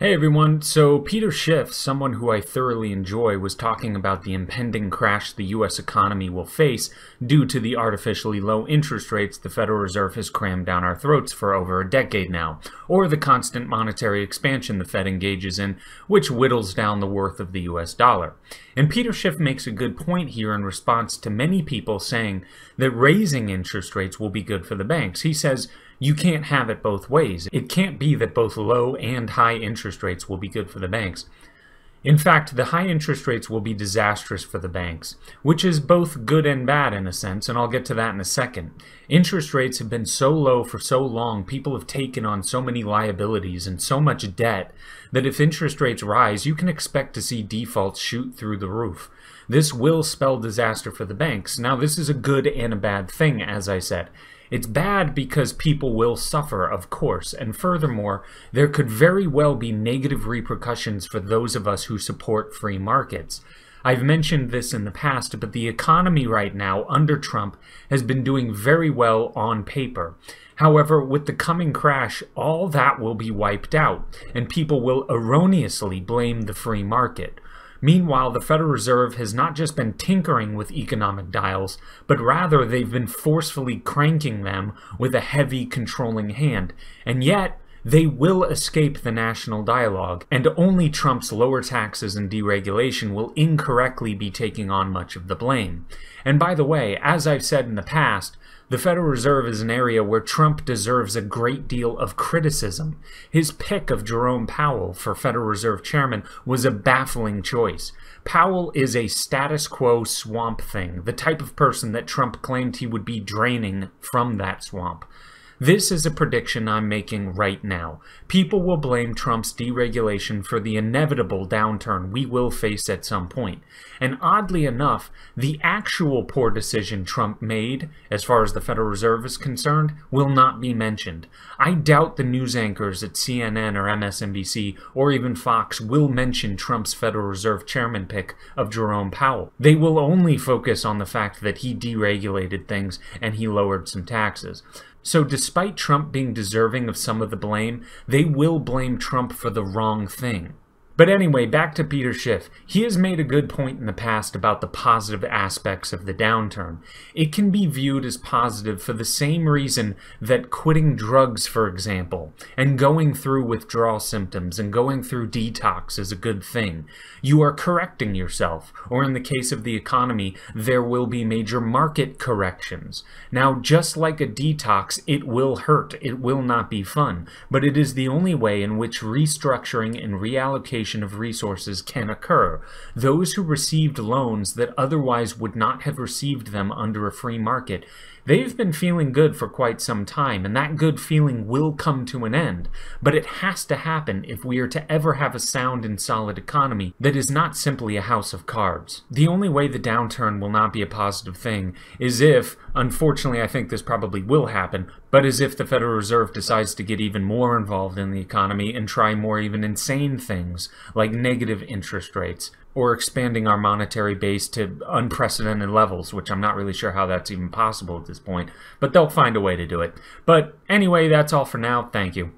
Hey everyone, so Peter Schiff, someone who I thoroughly enjoy, was talking about the impending crash the US economy will face due to the artificially low interest rates the Federal Reserve has crammed down our throats for over a decade now, or the constant monetary expansion the Fed engages in, which whittles down the worth of the US dollar. And Peter Schiff makes a good point here in response to many people saying that raising interest rates will be good for the banks. He says, you can't have it both ways. It can't be that both low and high interest rates will be good for the banks. In fact, the high interest rates will be disastrous for the banks, which is both good and bad in a sense, and I'll get to that in a second. Interest rates have been so low for so long, people have taken on so many liabilities and so much debt, that if interest rates rise, you can expect to see defaults shoot through the roof. This will spell disaster for the banks. Now, this is a good and a bad thing, as I said. It's bad because people will suffer, of course, and furthermore, there could very well be negative repercussions for those of us who support free markets. I've mentioned this in the past, but the economy right now, under Trump, has been doing very well on paper. However, with the coming crash, all that will be wiped out, and people will erroneously blame the free market. Meanwhile, the Federal Reserve has not just been tinkering with economic dials, but rather they've been forcefully cranking them with a heavy controlling hand. And yet, they will escape the national dialogue, and only Trump's lower taxes and deregulation will incorrectly be taking on much of the blame. And by the way, as I've said in the past, the Federal Reserve is an area where Trump deserves a great deal of criticism. His pick of Jerome Powell for Federal Reserve Chairman was a baffling choice. Powell is a status quo swamp thing, the type of person that Trump claimed he would be draining from that swamp. This is a prediction I'm making right now. People will blame Trump's deregulation for the inevitable downturn we will face at some point. And oddly enough, the actual poor decision Trump made, as far as the Federal Reserve is concerned, will not be mentioned. I doubt the news anchors at CNN or MSNBC or even Fox will mention Trump's Federal Reserve Chairman pick of Jerome Powell. They will only focus on the fact that he deregulated things and he lowered some taxes. So despite Trump being deserving of some of the blame, they will blame Trump for the wrong thing. But anyway, back to Peter Schiff. He has made a good point in the past about the positive aspects of the downturn. It can be viewed as positive for the same reason that quitting drugs, for example, and going through withdrawal symptoms and going through detox is a good thing. You are correcting yourself, or in the case of the economy, there will be major market corrections. Now, just like a detox, it will hurt. It will not be fun, but it is the only way in which restructuring and reallocation of resources can occur. Those who received loans that otherwise would not have received them under a free market, they've been feeling good for quite some time, and that good feeling will come to an end. But it has to happen if we are to ever have a sound and solid economy that is not simply a house of cards. The only way the downturn will not be a positive thing is if, unfortunately I think this probably will happen, but as if the Federal Reserve decides to get even more involved in the economy and try more even insane things, like negative interest rates, or expanding our monetary base to unprecedented levels, which I'm not really sure how that's even possible at this point, but they'll find a way to do it. But anyway, that's all for now. Thank you.